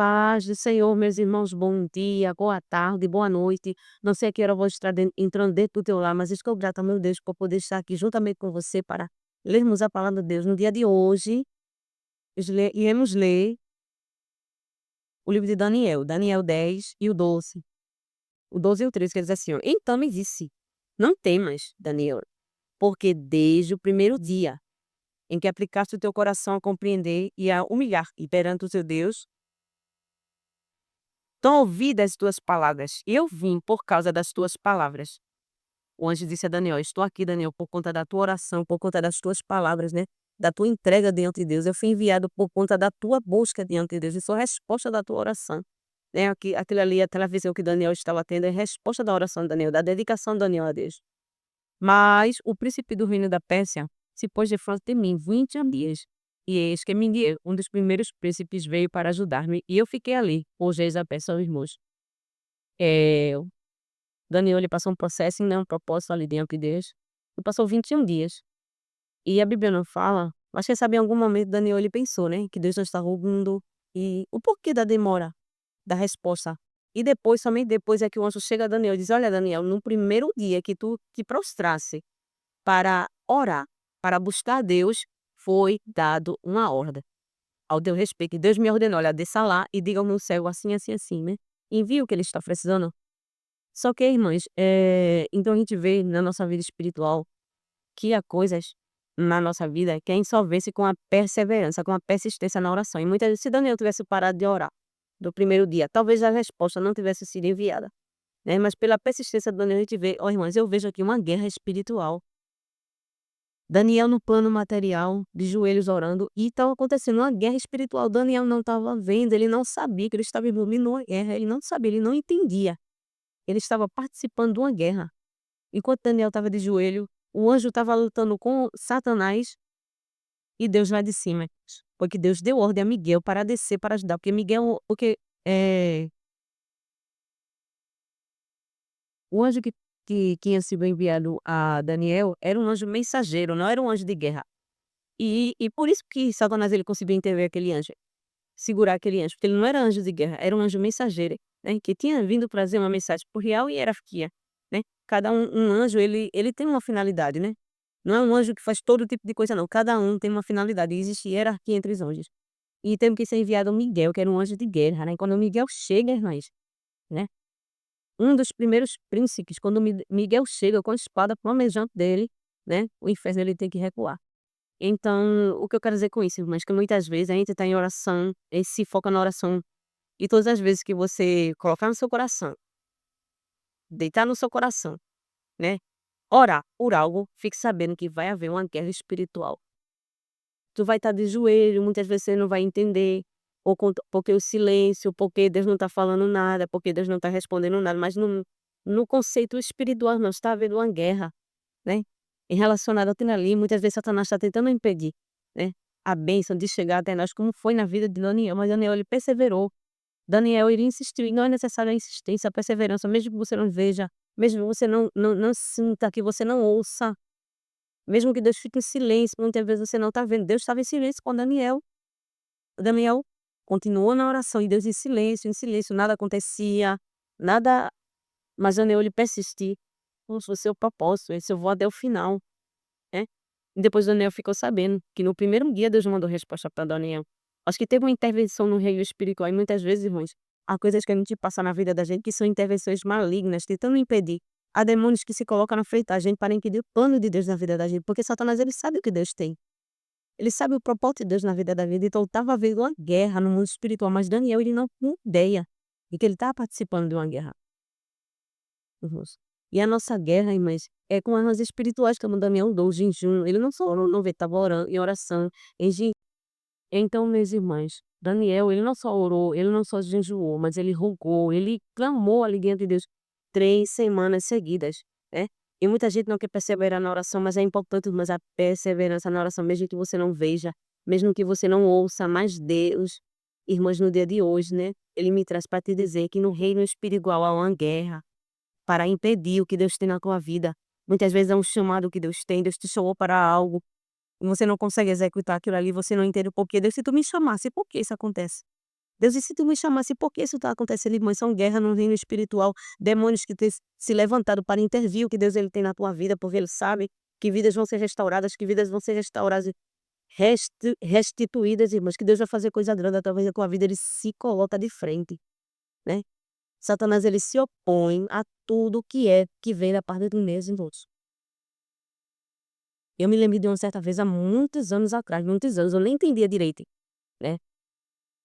paz do Senhor, meus irmãos, bom dia, boa tarde, boa noite. Não sei a que hora eu vou estar entrando dentro do teu lar, mas estou grata, meu Deus, por poder estar aqui juntamente com você para lermos a palavra de Deus. No dia de hoje, iremos ler o livro de Daniel, Daniel 10 e o 12 e o 13, que diz assim, ó, então me disse, não temas, Daniel, porque desde o primeiro dia em que aplicaste o teu coração a compreender e a humilhar e perante o teu Deus, então ouvi das tuas palavras, e eu vim por causa das tuas palavras. O anjo disse a Daniel: estou aqui, Daniel, por conta da tua oração, por conta das tuas palavras, né? Da tua entrega diante de Deus. Eu fui enviado por conta da tua busca diante de Deus. E sou resposta da tua oração. Né? Aquilo ali, aquela visão que Daniel estava tendo, é resposta da oração de Daniel, da dedicação de Daniel a Deus. Mas o príncipe do reino da Pérsia se pôs de frente de mim 20 dias. E eis que Miguel, um dos primeiros príncipes, veio para ajudar-me, e eu fiquei ali, por reis da Pérsia, os irmãos. É, Daniel, ele passou um processo, né, um propósito ali diante de Deus, e passou 21 dias. E a Bíblia não fala, mas quem sabe em algum momento Daniel, ele pensou, né, que Deus não estava ouvindo, e o porquê da demora, da resposta. E depois, somente depois é que o anjo chega a Daniel e diz: olha, Daniel, no primeiro dia que tu te prostrasse para orar, para buscar a Deus, foi dado uma ordem ao teu respeito. E Deus me ordenou: olha, desça lá e diga ao meu servo assim, assim, assim, né? Envia o que ele está precisando. Só que, irmãs, então a gente vê na nossa vida espiritual que há coisas na nossa vida que a gente só vence com a perseverança, com a persistência na oração. E muitas vezes, se Daniel tivesse parado de orar do primeiro dia, talvez a resposta não tivesse sido enviada, né? Mas pela persistência de Daniel, a gente vê, ó, irmãs, eu vejo aqui uma guerra espiritual. Daniel no plano material, de joelhos orando, e estava acontecendo uma guerra espiritual. Daniel não estava vendo, ele não sabia que ele estava envolvido numa guerra, ele não sabia, ele não entendia. Ele estava participando de uma guerra. Enquanto Daniel estava de joelho, o anjo estava lutando com Satanás e Deus lá de cima. Porque Deus deu ordem a Miguel para descer para ajudar. Eh, o anjo que tinha sido enviado a Daniel era um anjo mensageiro, não era um anjo de guerra. E por isso que Satanás ele conseguiu intervir aquele anjo, segurar aquele anjo, porque ele não era anjo de guerra, era um anjo mensageiro, né, que tinha vindo trazer uma mensagem por real hierarquia, né. Cada um anjo ele tem uma finalidade, né. Não é um anjo que faz todo tipo de coisa não, cada um tem uma finalidade, e existe hierarquia entre os anjos. E teve que ser enviado Miguel, que era um anjo de guerra, né, quando Miguel chega, irmãs, né, um dos primeiros príncipes, quando Miguel chega com a espada flamejante dele, né, o inferno ele tem que recuar. Então, o que eu quero dizer com isso, irmãs, que muitas vezes a gente está em oração, a gente se foca na oração, e todas as vezes que você colocar no seu coração, deitar no seu coração, né, orar por algo, fique sabendo que vai haver uma guerra espiritual. Tu vai estar de joelho, muitas vezes você não vai entender, porque o silêncio, porque Deus não está falando nada, porque Deus não está respondendo nada, mas no conceito espiritual, não está havendo uma guerra, né, em relacionado àquilo ali, muitas vezes Satanás está tentando impedir, né, a bênção de chegar até nós, como foi na vida de Daniel, mas Daniel ele perseverou. Daniel ele insistiu, e não é necessário a insistência, a perseverança, mesmo que você não veja, mesmo que você não sinta, que você não ouça, mesmo que Deus fique em silêncio, muitas vezes você não está vendo, Deus estava em silêncio com Daniel. Daniel continuou na oração e Deus em silêncio, nada acontecia, nada, mas Daniel ele persistiu, como se fosse o propósito, esse eu vou até o final. Né. E depois Daniel ficou sabendo que no primeiro dia Deus mandou resposta para Daniel. Acho que teve uma intervenção no reino espiritual e muitas vezes, irmãos, há coisas que a gente passa na vida da gente que são intervenções malignas, tentando impedir. Há demônios que se colocam na frente da gente para impedir o plano de Deus na vida da gente, porque Satanás ele sabe o que Deus tem. Ele sabe o propósito de Deus na vida da vida, então estava havendo uma guerra no mundo espiritual, mas Daniel ele não tinha ideia de que ele estava participando de uma guerra. Irmãos. E a nossa guerra, irmãs, é com armas espirituais, como Daniel andou, o jejum. Ele não só orou, não vê, estava orando, em oração, em je então, minhas irmãs, Daniel, ele não só orou, ele não só jejuou, mas ele rogou, ele clamou ali diante de Deus 3 semanas seguidas, né. E muita gente não quer perseverar na oração, mas é importante, mas a perseverança na oração, mesmo que você não veja, mesmo que você não ouça, mas Deus, irmãs, no dia de hoje, né, ele me traz para te dizer que no reino espiritual há uma guerra para impedir o que Deus tem na tua vida. Muitas vezes é um chamado que Deus tem, Deus te chamou para algo, e você não consegue executar aquilo ali, você não entende o porquê. Deus, se tu me chamasse, por que isso acontece? Deus, e se tu me chamasse, por que isso está acontecendo, irmãos? São guerras no reino espiritual, demônios que têm se levantado para intervir o que Deus ele tem na tua vida, porque Ele sabe que vidas vão ser restauradas, que vidas vão ser restauradas, restituídas, irmãos, que Deus vai fazer coisa grande através da tua vida, Ele se coloca de frente, né. Satanás ele se opõe a tudo que vem da parte de Deus, irmãos. Eu me lembro de uma certa vez, há muitos anos atrás, muitos anos, eu nem entendia direito, né.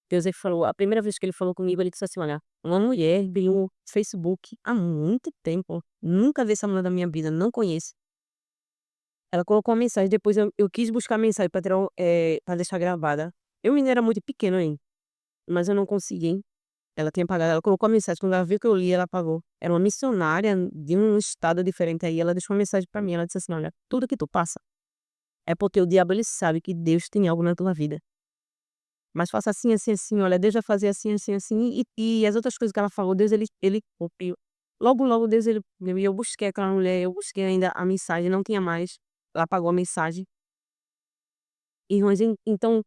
Deus ele falou a primeira vez que ele falou comigo, ele disse assim: "Olha, uma mulher viu o Facebook há muito tempo, nunca vi essa mulher na minha vida, não conheço". Ela colocou uma mensagem, depois eu quis buscar a mensagem pra tirar pra deixar gravada. Eu ainda era muito pequena ainda, mas eu não consegui. Ela tinha apagado, ela colocou a mensagem, quando ela viu que eu li, ela apagou. Era uma missionária de um estado diferente aí, ela deixou uma mensagem pra mim, ela disse assim: "Olha, tudo que tu passa é porque o diabo ele sabe que Deus tem algo na tua vida. Mas faça assim, assim, assim, olha, Deus vai fazer assim, assim, assim", e as outras coisas que ela falou, Deus ele cumpriu. Logo, logo Deus ele e eu busquei aquela mulher, eu busquei ainda a mensagem, não tinha mais, ela apagou a mensagem. Irmãos, então,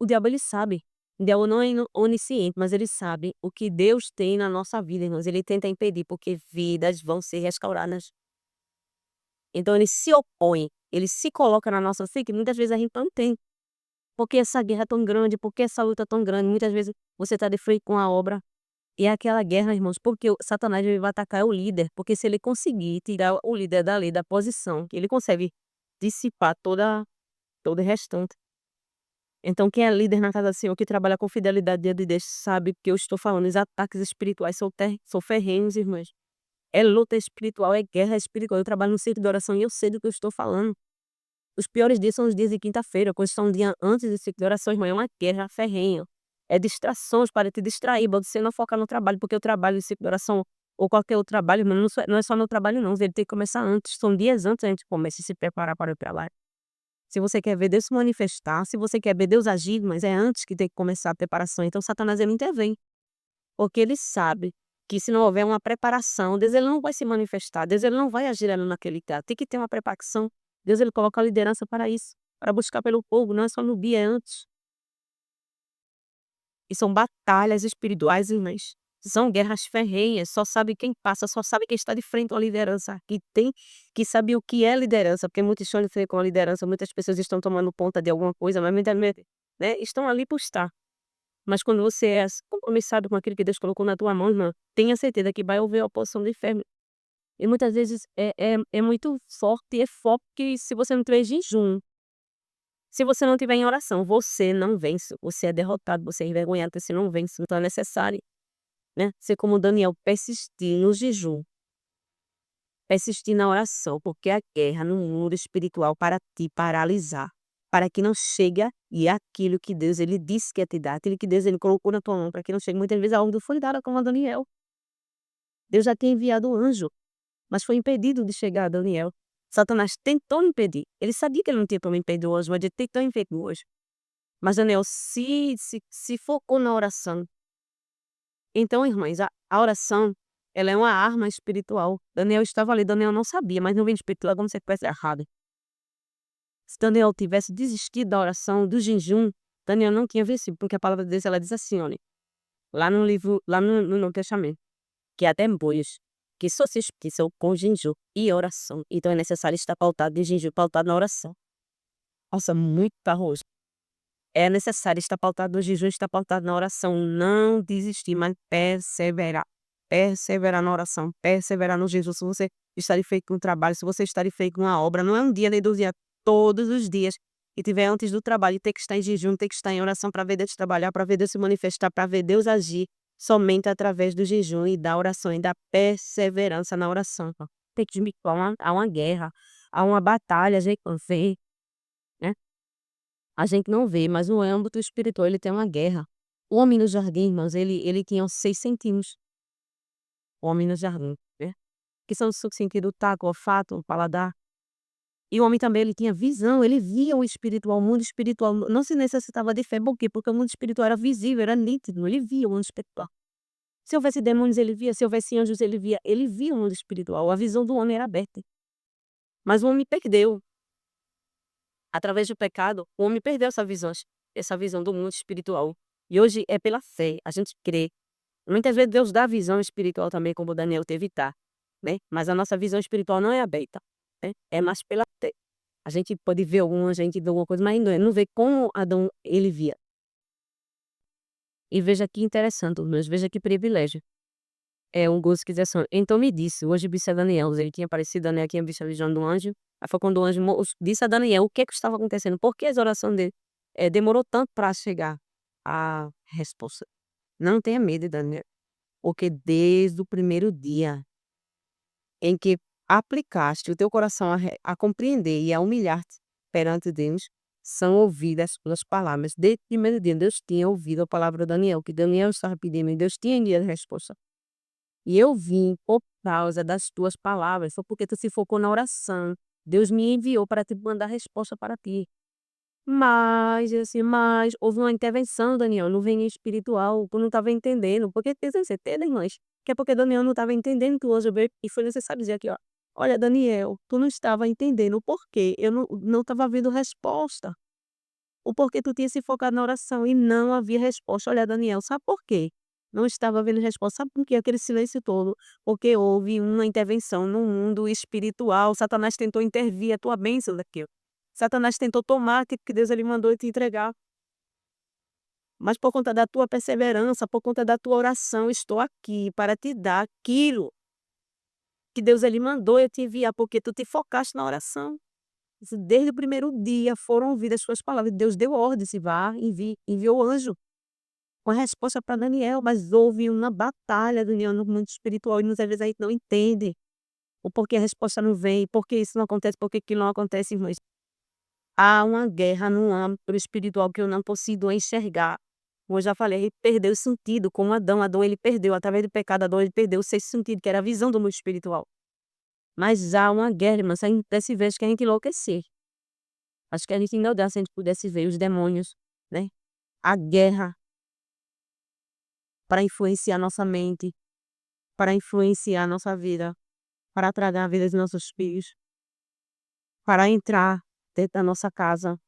o diabo ele sabe, o diabo não é onisciente, mas ele sabe o que Deus tem na nossa vida, irmãos, ele tenta impedir, porque vidas vão ser restauradas. Então ele se opõe, ele se coloca na nossa frente, que muitas vezes a gente não tem. Porque essa guerra é tão grande, porque essa luta é tão grande, muitas vezes você está de frente com a obra, e é aquela guerra, irmãos, porque o Satanás ele vai atacar o líder, porque se ele conseguir tirar o líder dali da posição, ele consegue dissipar todo o restante. Então quem é líder na casa do Senhor, que trabalha com fidelidade diante de Deus, sabe que eu estou falando, os ataques espirituais são ferrenhos, irmãos. É luta espiritual, é guerra espiritual. Eu trabalho no centro de oração e eu sei do que eu estou falando. Os piores dias são os dias de quinta-feira, quando está um dia antes do ciclo de oração, irmão, é uma guerra ferrenha. É distrações para te distrair, pra você não focar no trabalho, porque o trabalho de ciclo de oração ou qualquer outro trabalho, irmão, não é só no trabalho não, ele tem que começar antes, são dias antes a gente começa a se preparar para o trabalho. Se você quer ver Deus se manifestar, se você quer ver Deus agir, mas é antes que tem que começar a preparação, então Satanás ele intervém, porque ele sabe que se não houver uma preparação, Deus ele não vai se manifestar, Deus ele não vai agir ali naquele lugar, tem que ter uma preparação. Deus ele coloca a liderança para isso, para buscar pelo povo, não é só no dia, é antes. E são batalhas espirituais, irmãs. São guerras ferrenhas, só sabe quem passa, só sabe quem está de frente à liderança, que sabe o que é liderança, porque muitos estão de frente com a liderança, muitas pessoas estão tomando conta de alguma coisa, mas muitas vezes, né, estão ali por estar. Mas quando você é compromissado com aquilo que Deus colocou na tua mão, irmã, tenha certeza que vai haver oposição do inferno. E muitas vezes é muito forte, é forte que se você não tiver jejum, se você não tiver em oração, você não vence, você é derrotado, você é envergonhado, você não vence, então é necessário, né, ser como Daniel, persistir no jejum, persistir na oração, porque a guerra no mundo espiritual para te paralisar, para que não chegue e aquilo que Deus ele disse que ia te dar, aquilo que Deus ele colocou na tua mão, para que não chegue muitas vezes a ordem foi dada como a Daniel. Deus já tinha enviado o anjo, mas foi impedido de chegar a Daniel. Satanás tentou impedir, ele sabia que ele não tinha como impedir o anjo, mas ele tentou impedir o anjo. Mas Daniel se focou na oração. Então, irmãs, a oração, ela é uma arma espiritual. Daniel estava ali, Daniel não sabia, mas no reino espiritual é como se estivesse errado. Se Daniel tivesse desistido da oração, do jejum, Daniel não tinha vencido, porque a palavra de Deus ela diz assim, olha, lá no livro, lá no Novo Testamento, que há demônios que só se expulsam com jejum e oração. Então é necessário estar pautado de jejum, pautado na oração. Nossa, muito arroz. É necessário estar pautado no jejum, estar pautado na oração, não desistir, mas perseverar. Perseverar na oração, perseverar no jejum. Se você está de feito com o trabalho, se você está de feito com uma obra, não é um dia nem 2 dias, todos os dias. E tiver antes do trabalho, tem que estar em jejum, tem que estar em oração para ver Deus trabalhar, para ver Deus se manifestar, para ver Deus agir, somente através do jejum e da oração e da perseverança na oração. Tem que admitir, há uma guerra, há uma batalha, a gente não vê, né? A gente não vê, mas no âmbito espiritual ele tem uma guerra. O homem no jardim, irmãos, ele tinha os 6 sentidos, o homem no jardim, né, que são o sentido, o tato, o olfato, o paladar. E o homem também ele tinha visão, ele via o espiritual, o mundo espiritual, não se necessitava de fé, por quê? Porque o mundo espiritual era visível, era nítido, ele via o mundo espiritual. Se houvesse demônios ele via, se houvesse anjos ele via o mundo espiritual, a visão do homem era aberta. Mas o homem perdeu. Através do pecado, o homem perdeu essa visão do mundo espiritual. E hoje é pela fé, a gente crê. Muitas vezes Deus dá visão espiritual também, como Daniel teve, tá, né, mas a nossa visão espiritual não é aberta, né, é mais pela fé. A gente pode ver algum anjo, a gente vê alguma coisa, mas não vê como Adão ele via. E veja que interessante, meus, veja que privilégio. É um gozo que diz assim: "Então me disse, hoje disse a Daniel", ele tinha aparecido, Daniel tinha visto a visão do anjo, aí foi quando o anjo disse a Daniel o que é que estava acontecendo, por que as orações dele, demorou tanto para chegar a resposta. "Não tenha medo, Daniel, porque desde o primeiro dia em que aplicaste o teu coração a compreender e a humilhar-te perante Deus, são ouvidas as tuas palavras". Desde o primeiro dia, Deus tinha ouvido a palavra de Daniel, que Daniel estava pedindo, e Deus tinha enviado a resposta. "E eu vim por causa das tuas palavras", foi porque tu se focou na oração. Deus me enviou para te mandar resposta para ti. Mas, assim, mas houve uma intervenção, Daniel, no reino espiritual, tu não estava entendendo, porque tem certeza, irmãs, que é porque Daniel não estava entendendo que o anjo veio e foi necessário dizer aqui, ó: "Olha, Daniel, tu não estava entendendo o porquê, eu não estava vendo resposta, o porquê tu tinha se focado na oração e não havia resposta. Olha, Daniel, sabe por quê? Não estava havendo resposta, sabe por quê aquele silêncio todo? Porque houve uma intervenção no mundo espiritual, Satanás tentou intervir a tua bênção daqui, ó. Satanás tentou tomar aquilo que Deus ele mandou te entregar, mas por conta da tua perseverança, por conta da tua oração, estou aqui para te dar aquilo que Deus ele mandou eu te enviar, porque tu te focaste na oração. Isso desde o primeiro dia foram ouvidas as suas palavras. Deus deu ordem, se vá, enviou o anjo com a resposta para Daniel, mas houve uma batalha, Daniel, no mundo espiritual e muitas vezes a gente não entende o porquê a resposta não vem, porquê isso não acontece, porquê aquilo não acontece, irmãs. Há uma guerra no âmbito espiritual que eu não consigo enxergar. Como eu já falei, ele perdeu o sentido, como Adão. Adão ele perdeu, através do pecado, Adão ele perdeu o sexto sentido, que era a visão do mundo espiritual. Mas há uma guerra, irmã, se a gente pudesse ver, acho que a gente enlouquecer. Acho que a gente ainda dá se a gente pudesse ver os demônios, né? A guerra para influenciar nossa mente, para influenciar nossa vida, para tragar a vida dos nossos filhos, para entrar dentro da nossa casa.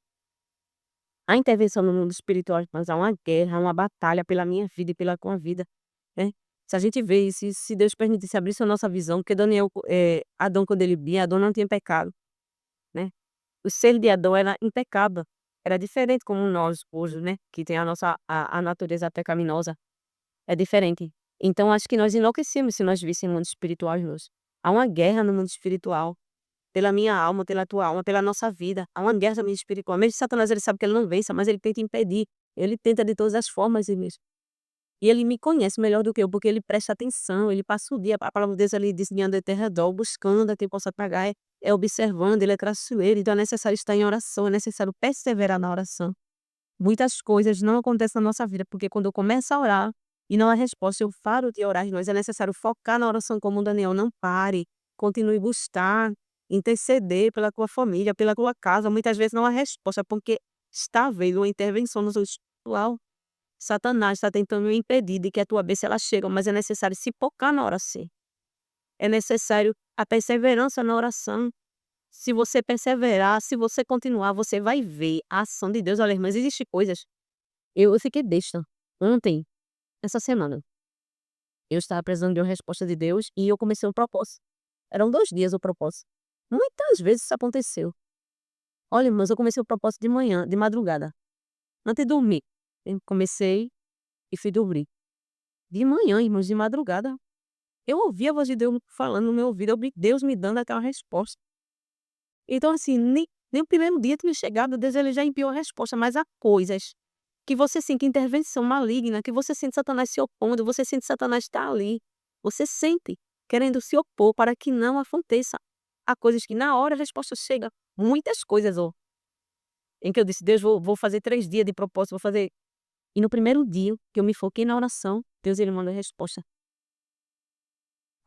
A intervenção no mundo espiritual, mas há uma guerra, uma batalha pela minha vida e pela tua vida, né. Se a gente vê, se Deus permitisse abrisse a nossa visão, porque Daniel, Adão quando ele via, Adão não tinha pecado, né. O ser de Adão era impecável, era diferente como nós hoje, né, que tem a nossa a natureza pecaminosa, é diferente. Então acho que nós enlouquecemos se nós víssemos o mundo espiritual, irmãos. Há uma guerra no mundo espiritual. Pela minha alma, pela tua alma, pela nossa vida. Há uma guerra também espiritual. Mesmo Satanás, ele sabe que ele não vença, mas ele tenta impedir. Ele tenta de todas as formas, irmãos. E ele me conhece melhor do que eu, porque ele presta atenção, ele passa o dia, a palavra de Deus ali diz, guiando em redor, buscando a quem possa pagar, é observando, ele é traiçoeiro, então é necessário estar em oração, é necessário perseverar na oração. Muitas coisas não acontecem na nossa vida, porque quando eu começo a orar e não há resposta, eu paro de orar, nós é necessário focar na oração como o Daniel, não pare, continue buscar, interceder pela tua família, pela tua casa, muitas vezes não há resposta, porque está havendo uma intervenção no seu espiritual. Satanás está tentando impedir de que a tua bênção ela chegue, mas é necessário se focar na oração. É necessário a perseverança na oração. Se você perseverar, se você continuar, você vai ver a ação de Deus. Olha, irmãs, existem coisas. Eu fiquei besta. Ontem, essa semana, eu estava precisando de uma resposta de Deus e eu comecei um propósito. Eram 2 dias o propósito. Muitas vezes isso aconteceu. Olha, irmãs, eu comecei o propósito de manhã, de madrugada, antes de dormir. Eu comecei e fui dormir. De manhã, irmãos, de madrugada, eu ouvi a voz de Deus falando no meu ouvido, eu vi Deus me dando aquela resposta. Então, assim, nem o primeiro dia tinha chegado, Deus ele já enviou a resposta, mas há coisas que você sente intervenção maligna, que você sente Satanás se opondo, você sente Satanás estar ali. Você sente querendo se opor para que não aconteça. Há coisas que na hora a resposta chega. Muitas coisas, ó, em que eu disse: "Deus, vou fazer 3 dias de propósito, vou fazer". E no primeiro dia que eu me foquei na oração, Deus ele manda a resposta.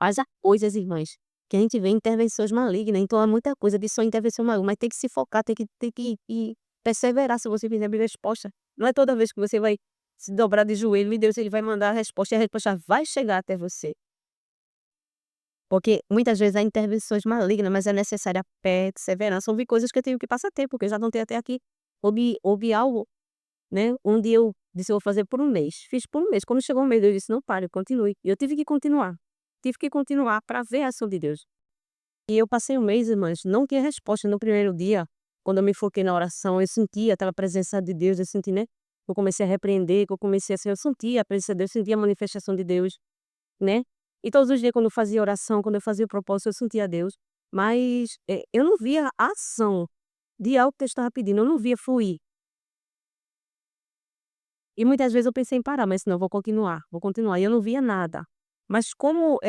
Mas há coisas, irmãs, que a gente vê intervenções malignas, então há muita coisa de só intervenção maligna, mas tem que se focar, tem que e perseverar se você quiser abrir resposta. Não é toda vez que você vai se dobrar de joelho e Deus ele vai mandar a resposta e a resposta vai chegar até você. Porque muitas vezes há intervenções malignas, mas é necessária perseverança. Houve coisas que eu tenho que passar tempo, porque eu já não tenho até aqui. Houve algo, né, onde eu Disse: "Eu vou fazer por um mês". Fiz por um mês. Quando chegou um mês, Deus disse: "Não pare, continue". E eu tive que continuar. Tive que continuar para ver a ação de Deus. E eu passei um mês, irmãs, não tinha resposta no primeiro dia, quando eu me foquei na oração, eu senti aquela presença de Deus, eu senti, né, eu comecei a repreender, que eu comecei assim, eu sentia a presença de Deus, sentia a manifestação de Deus, né. E todos os dias quando eu fazia oração, quando eu fazia o propósito, eu sentia Deus, mas, eu não via a ação de algo que eu estava pedindo, eu não via fluir. E muitas vezes eu pensei em parar, mas não, eu vou continuar, e eu não via nada. Mas como,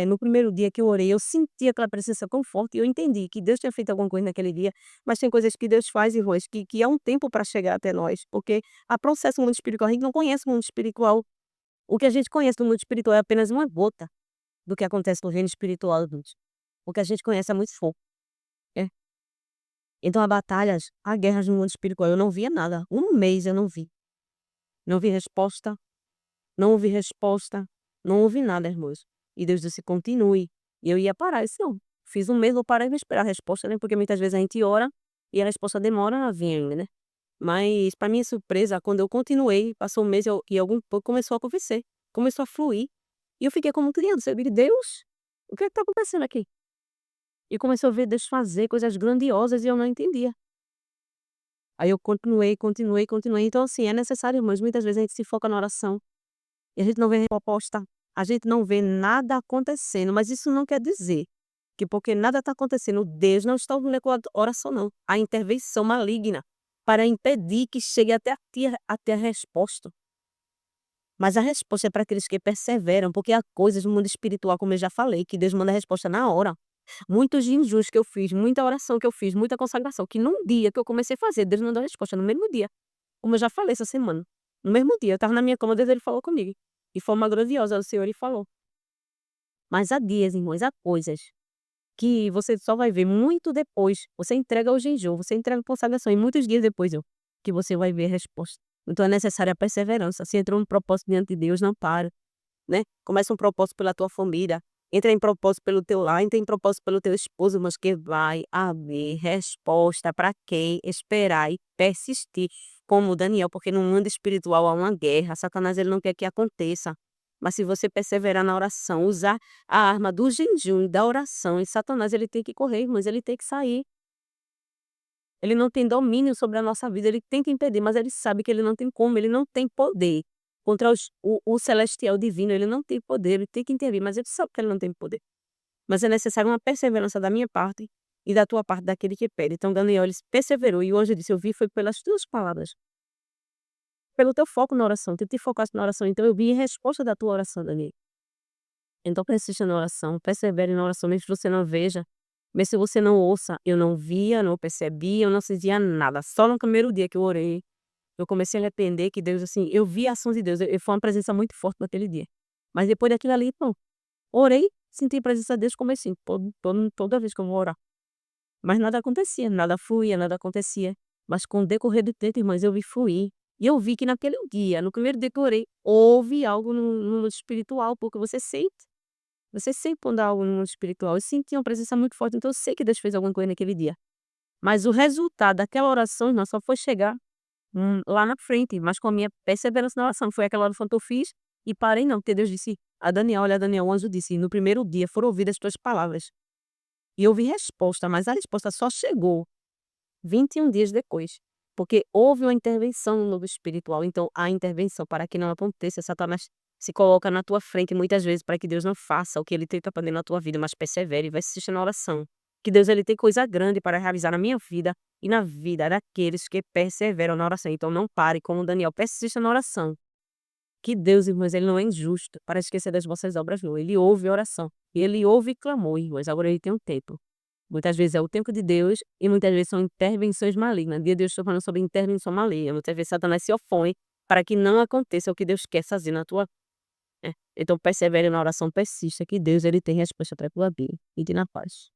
no primeiro dia que eu orei, eu senti aquela presença tão forte, e eu entendi que Deus tinha feito alguma coisa naquele dia, mas tem coisas que Deus faz, irmãs, que é um tempo para chegar até nós, porque há processo no mundo espiritual, a gente não conhece o mundo espiritual. O que a gente conhece do mundo espiritual é apenas uma gota do que acontece no reino espiritual, irmãos. O que a gente conhece é muito pouco, né. Então há batalhas, há guerras no mundo espiritual, eu não via nada, um mês eu não vi. Não vi resposta. Não houve resposta, não houve nada, irmãos. E Deus disse: "Continue". E eu ia parar, eu disse: "Não, fiz um mês, vou parar e vou esperar a resposta", né, porque muitas vezes a gente ora e a resposta demora a vir ainda, né. Mas para minha surpresa, quando eu continuei, passou um mês e algum pouco começou a acontecer, começou a fluir. E eu fiquei como criança, eu digo: "Deus, o que é que está acontecendo aqui?". E começou a ver Deus fazer coisas grandiosas e eu não entendia. Aí eu continuei, continuei, continuei. Então assim, é necessário, irmãos, muitas vezes a gente se foca na oração e a gente não vê proposta, a gente não vê nada acontecendo, mas isso não quer dizer que porque nada está acontecendo, Deus não está ouvindo a oração não. Há intervenção maligna para impedir que chegue até a resposta. Mas a resposta é para aqueles que perseveram, porque há coisas no mundo espiritual, como eu já falei, que Deus manda a resposta na hora. Muitos jejuns que eu fiz, muita oração que eu fiz, muita consagração, que num dia que eu comecei a fazer, Deus mandou a resposta no mesmo dia. Como eu já falei essa semana. No mesmo dia, eu estava na minha cama, Deus ele falou comigo. De forma grandiosa, o Senhor ele falou. Mas há dias, irmãos, há coisas que você só vai ver muito depois. Você entrega o jejum, você entrega a consagração e muitos dias depois, que você vai ver a resposta. Então é necessária a perseverança. Se entrou um propósito diante de Deus, não para, né. Começa um propósito pela tua família, entra em propósito pelo teu lar, entra em propósito pelo teu esposo, mas que vai haver resposta para quem esperar e persistir, como Daniel, porque no mundo espiritual há uma guerra, Satanás ele não quer que aconteça. Mas se você perseverar na oração, usar a arma do jejum e da oração, e Satanás ele tem que correr, mas ele tem que sair. Ele não tem domínio sobre a nossa vida, ele tenta impedir, mas ele sabe que ele não tem como, ele não tem poder contra o celestial divino, ele não tem poder, ele tem que intervir, mas ele sabe que ele não tem poder. Mas é necessário uma perseverança da minha parte e da tua parte, daquele que pede. Então Daniel, ele perseverou e o anjo disse: "Eu vi foi pelas tuas palavras, pelo teu foco na oração, tu te focaste na oração, então eu vi resposta da tua oração, Daniel". Então persista na oração, persevere na oração, mesmo que você não veja, mesmo se você não ouça. Eu não via, não percebia, eu não sentia nada. Só no primeiro dia que eu orei, eu comecei a arrepender que Deus, assim, eu vi a ação de Deus, foi uma presença muito forte naquele dia. Mas depois daquilo ali, pronto, orei, senti a presença de Deus, comecei toda vez que eu vou orar. Mas nada acontecia, nada fluía, nada acontecia. Mas com o decorrer do tempo, irmãs, eu vi fluir. E eu vi que naquele dia, no primeiro dia que eu orei, houve algo no mundo espiritual, porque você sente. Você sente quando há algo no mundo espiritual. Eu senti uma presença muito forte, então eu sei que Deus fez alguma coisa naquele dia. Mas o resultado daquela oração, irmã, só foi chegar, lá na frente, mas com a minha perseverança na oração. Não foi aquela oração que eu fiz e parei não, porque Deus disse a Daniel: "Olha, Daniel", o anjo disse: "No primeiro dia foram ouvidas as tuas palavras". E houve resposta, mas a resposta só chegou 21 dias depois, porque houve uma intervenção no mundo espiritual. Então a intervenção para que não aconteça, Satanás se coloca na tua frente muitas vezes para que Deus não faça o que ele tenta fazer na tua vida, mas persevere e vai insistir na oração. Que Deus ele tem coisa grande para realizar na minha vida e na vida daqueles que perseveram na oração. Então não pare, como Daniel, persista na oração. Que Deus, irmãos, ele não é injusto para esquecer das vossas obras, não. Ele ouve a oração. Ele ouve e clamou, irmãos. Agora ele tem um tempo. Muitas vezes é o tempo de Deus e muitas vezes são intervenções malignas. Dia de Deus estou falando sobre intervenção maligna. Muitas vezes Satanás se opõe para que não aconteça o que Deus quer fazer na tua, Então persevere na oração, persista, que Deus ele tem resposta para a tua vida. E na paz.